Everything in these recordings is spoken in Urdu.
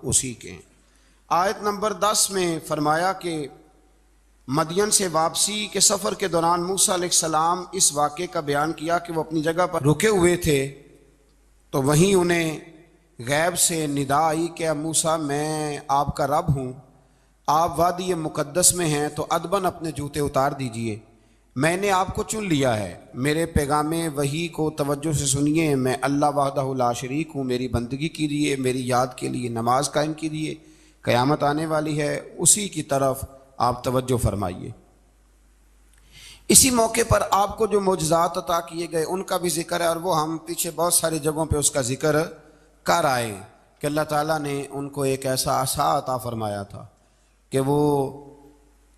اسی کے ہیں۔ آیت نمبر 10 میں فرمایا کہ مدین سے واپسی کے سفر کے دوران موسیٰ علیہ السلام اس واقعے کا بیان کیا کہ وہ اپنی جگہ پر رکے ہوئے تھے تو وہیں انہیں غیب سے ندا آئی کہ اے موسیٰ میں آپ کا رب ہوں، آپ وادی مقدس میں ہیں تو ادباً اپنے جوتے اتار دیجئے، میں نے آپ کو چن لیا ہے، میرے پیغام وحی کو توجہ سے سنیے، میں اللہ وحدہ لا شریک ہوں، میری بندگی کیجیے، میری یاد کے لیے نماز قائم کیجیے، قیامت آنے والی ہے، اسی کی طرف آپ توجہ فرمائیے۔ اسی موقع پر آپ کو جو معجزات عطا کیے گئے ان کا بھی ذکر ہے، اور وہ ہم پیچھے بہت ساری جگہوں پہ اس کا ذکر کر آئے کہ اللہ تعالیٰ نے ان کو ایک ایسا عصا عطا فرمایا تھا کہ وہ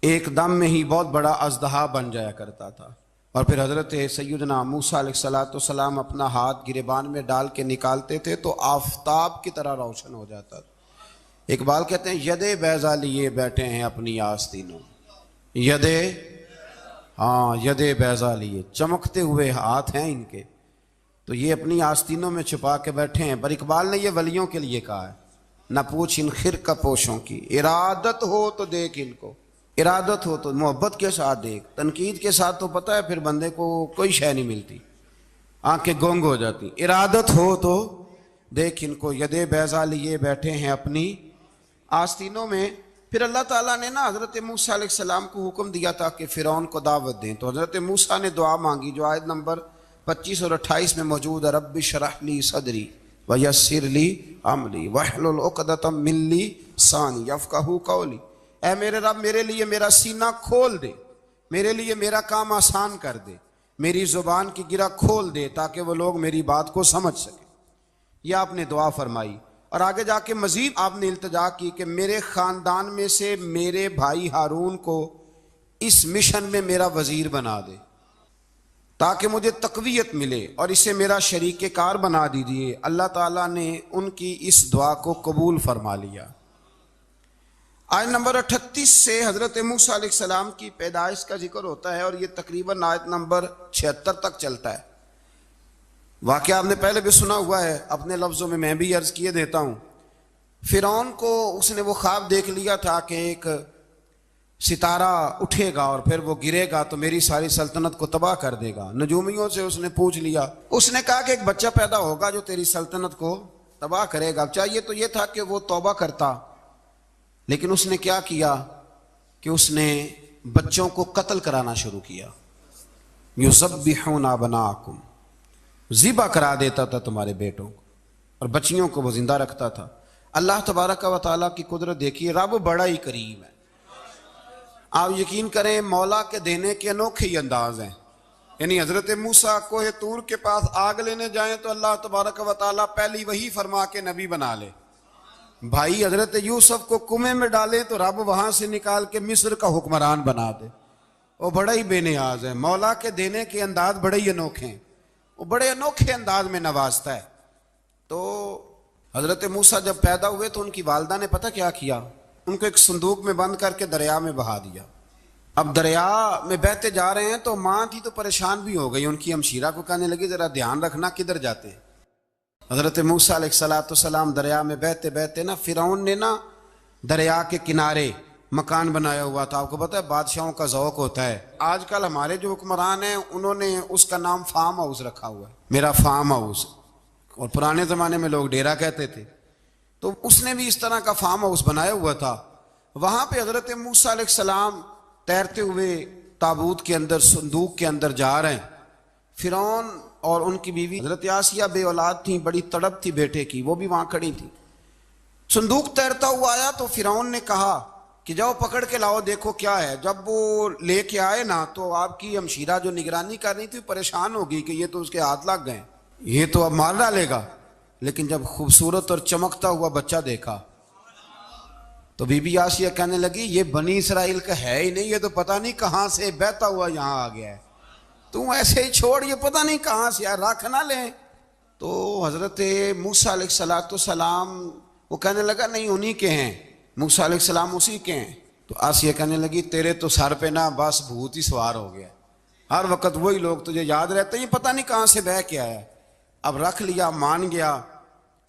ایک دم میں ہی بہت بڑا اژدہا بن جایا کرتا تھا، اور پھر حضرت سیدنا موسیٰ علیہ السلام اپنا ہاتھ گریبان میں ڈال کے نکالتے تھے تو آفتاب کی طرح روشن ہو جاتا تھا۔ اقبال کہتے ہیں ید بیضا لیے بیٹھے ہیں اپنی آستینوں، ید بیضا لیے، چمکتے ہوئے ہاتھ ہیں ان کے، تو یہ اپنی آستینوں میں چھپا کے بیٹھے ہیں۔ پر اقبال نے یہ ولیوں کے لیے کہا ہے، نہ پوچھ ان خرقہ پوشوں کی، ارادت ہو تو دیکھ ان کو، ارادت ہو تو محبت کے ساتھ دیکھ، تنقید کے ساتھ تو پتہ ہے پھر بندے کو کوئی شے نہیں ملتی، آنکھیں گونگ ہو جاتی، ارادت ہو تو دیکھ ان کو، ید بیضا لیے بیٹھے ہیں اپنی آستینوں میں۔ پھر اللہ تعالیٰ نے حضرت موسیٰ علیہ السلام کو حکم دیا تھا کہ فرعون کو دعوت دیں، تو حضرت موسیٰ نے دعا مانگی جو آیت نمبر 25 اور 28 میں موجود ہے، رب اشرح لی صدری ویسر لی امری واحلل عقدۃ من لسانی یفقہوا قولی، اے میرے رب میرے لیے میرا سینہ کھول دے، میرے لیے میرا کام آسان کر دے، میری زبان کی گرہ کھول دے تاکہ وہ لوگ میری بات کو سمجھ سکیں۔ یہ آپ نے دعا فرمائی، اور آگے جا کے مزید آپ نے التجا کی کہ میرے خاندان میں سے میرے بھائی ہارون کو اس مشن میں میرا وزیر بنا دے تاکہ مجھے تقویت ملے، اور اسے میرا شریک کار بنا دیجیے۔ اللہ تعالیٰ نے ان کی اس دعا کو قبول فرما لیا۔ آیت نمبر 38 سے حضرت موسیٰ علیہ السلام کی پیدائش کا ذکر ہوتا ہے، اور یہ تقریباً آیت نمبر 76 تک چلتا ہے۔ واقعہ آپ نے پہلے بھی سنا ہوا ہے، اپنے لفظوں میں بھی عرض کیے دیتا ہوں۔ فرعون کو اس نے وہ خواب دیکھ لیا تھا کہ ایک ستارہ اٹھے گا اور پھر وہ گرے گا تو میری ساری سلطنت کو تباہ کر دے گا۔ نجومیوں سے اس نے پوچھ لیا، اس نے کہا کہ ایک بچہ پیدا ہوگا جو تیری سلطنت کو تباہ کرے گا۔ چاہیے تو یہ تھا کہ وہ توبہ کرتا، لیکن اس نے کیا کیا کہ اس نے بچوں کو قتل کرانا شروع کیا۔ یذبحون ابناءکم، ذبح کرا دیتا تھا تمہارے بیٹوں کو، اور بچیوں کو وہ زندہ رکھتا تھا۔ اللہ تبارک و تعالیٰ کی قدرت دیکھیے، رب بڑا ہی کریم ہے۔ آپ یقین کریں مولا کے دینے کے انوکھے ہی انداز ہیں۔ یعنی حضرت موسیٰ کوہ طور کے پاس آگ لینے جائیں تو اللہ تبارک و تعالیٰ پہلی وہی فرما کے نبی بنا لے، بھائی حضرت یوسف کو کنویں میں ڈالے تو رب وہاں سے نکال کے مصر کا حکمران بنا دے۔ وہ بڑا ہی بے نیاز ہے، مولا کے دینے کے انداز بڑے ہی انوکھے ہیں، وہ بڑے انوکھے انداز میں نوازتا ہے۔ تو حضرت موسیٰ جب پیدا ہوئے تو ان کی والدہ نے پتہ کیا کیا، ان کو ایک صندوق میں بند کر کے دریا میں بہا دیا۔ اب دریا میں بہتے جا رہے ہیں تو ماں تھی تو پریشان بھی ہو گئی، ان کی ہمشیرہ کو کہنے لگی ذرا دھیان رکھنا کدھر جاتے ہیں۔ حضرت موسیٰ علیہ السلام دریا میں بہتے بہتے فرعون نے دریا کے کنارے مکان بنایا ہوا تھا۔ آپ کو پتہ ہے بادشاہوں کا ذوق ہوتا ہے، آج کل ہمارے جو حکمران ہیں انہوں نے اس کا نام فارم ہاؤس رکھا ہوا ہے، میرا فارم ہاؤس، اور پرانے زمانے میں لوگ ڈیرا کہتے تھے۔ تو اس نے بھی اس طرح کا فارم ہاؤس بنایا ہوا تھا۔ وہاں پہ حضرت موسیٰ علیہ السلام تیرتے ہوئے تابوت کے اندر، صندوق کے اندر جا رہے ہیں۔ فرعون اور ان کی بیوی حضرت آسیہ بے اولاد تھیں، بڑی تڑپ تھی بیٹے کی، وہ بھی وہاں کھڑی تھی۔ صندوق تیرتا ہوا آیا تو فرعون نے کہا کہ جاؤ پکڑ کے لاؤ دیکھو کیا ہے۔ جب وہ لے کے آئے تو آپ کی ہمشیرہ جو نگرانی کر رہی تھی پریشان ہو گئی کہ یہ تو اس کے ہاتھ لگ گئے، یہ تو اب مار ڈالے گا۔ لیکن جب خوبصورت اور چمکتا ہوا بچہ دیکھا تو بی بی آسیہ کہنے لگی یہ بنی اسرائیل کا ہے ہی نہیں، یہ تو پتہ نہیں کہاں سے بہتا ہوا یہاں آ گیا ہے، تو ایسے ہی چھوڑ، یہ پتہ نہیں کہاں سے رکھ نہ لیں۔ تو حضرت موسیٰ علیہ السلام وہ کہنے لگا نہیں انہی کے ہیں، موسیٰ علیہ السلام اسی کے ہیں۔ تو آسیہ کہنے لگی تیرے تو سر پہ بس بھوت ہی سوار ہو گیا، ہر وقت وہی لوگ تجھے یاد رہتے ہیں، یہ پتہ نہیں کہاں سے بہ کے آیا۔ اب رکھ لیا، مان گیا۔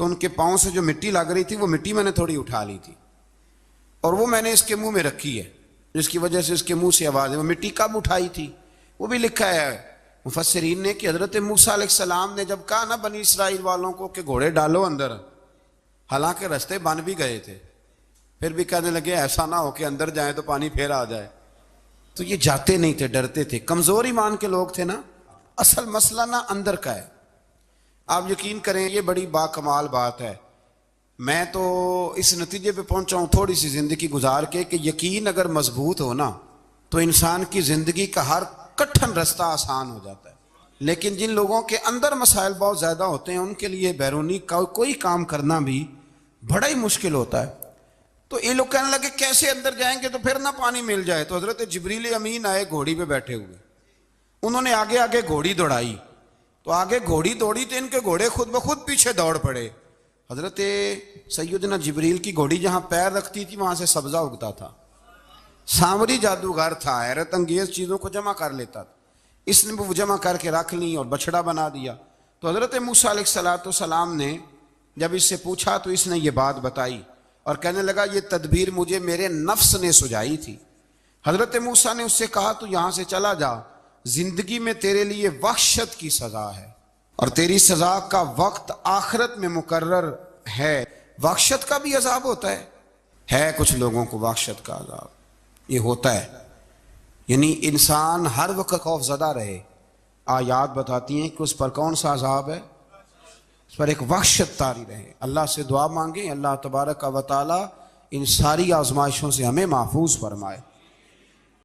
تو ان کے پاؤں سے جو مٹی لگ رہی تھی وہ مٹی میں نے تھوڑی اٹھا لی تھی اور وہ میں نے اس کے منہ میں رکھی ہے، جس کی وجہ سے اس کے منہ سے آواز ہے۔ وہ مٹی کب اٹھائی تھی وہ بھی لکھا ہے مفسرین نے کہ حضرت موسیٰ علیہ السلام نے جب کہا نا بنی اسرائیل والوں کو کہ گھوڑے ڈالو اندر، حالانکہ رستے بن بھی گئے تھے، پھر بھی کہنے لگے ایسا نہ ہو کہ اندر جائیں تو پانی پھر آ جائے، تو یہ جاتے نہیں تھے، ڈرتے تھے، کمزور ایمان کے لوگ تھے نا۔ اصل مسئلہ نا اندر کا ہے، آپ یقین کریں یہ بڑی باکمال بات ہے۔ میں تو اس نتیجے پہ پہنچا ہوں تھوڑی سی زندگی گزار کے کہ یقین اگر مضبوط ہو نا تو انسان کی زندگی کا ہر کٹھن رستہ آسان ہو جاتا ہے، لیکن جن لوگوں کے اندر مسائل بہت زیادہ ہوتے ہیں ان کے لیے بیرونی کوئی کام کرنا بھی بڑا ہی مشکل ہوتا ہے۔ تو یہ لوگ کہنے لگے کیسے اندر جائیں گے تو پھر نہ پانی مل جائے، تو حضرت جبریل امین آئے گھوڑی پہ بیٹھے ہوئے، انہوں نے آگے آگے گھوڑی دوڑائی، تو آگے گھوڑی دوڑی تو ان کے گھوڑے خود بخود پیچھے دوڑ پڑے۔ حضرت سیدنا جبریل کی گھوڑی جہاں پیر رکھتی تھی وہاں سے سبزہ اگتا تھا، سامری جادوگر تھا، حیرت انگیز چیزوں کو جمع کر لیتا تھا، اس نے وہ جمع کر کے رکھ لی اور بچڑا بنا دیا۔ تو حضرت موسیٰ علیہ السلام نے جب اس سے پوچھا تو اس نے یہ بات بتائی اور کہنے لگا یہ تدبیر مجھے میرے نفس نے سجائی تھی۔ حضرت موسیٰ نے اس سے کہا تو یہاں سے چلا جا، زندگی میں تیرے لیے وحشت کی سزا ہے اور تیری سزا کا وقت آخرت میں مقرر ہے۔ وحشت کا بھی عذاب ہوتا ہے کچھ لوگوں کو وحشت کا عذاب یہ ہوتا ہے، یعنی انسان ہر وقت خوف زدہ رہے۔ آیات بتاتی ہیں کہ اس پر کون سا عذاب ہے، اس پر ایک وحشت طاری رہے۔ اللہ سے دعا مانگیں اللہ تبارک و تعالی ان ساری آزمائشوں سے ہمیں محفوظ فرمائے۔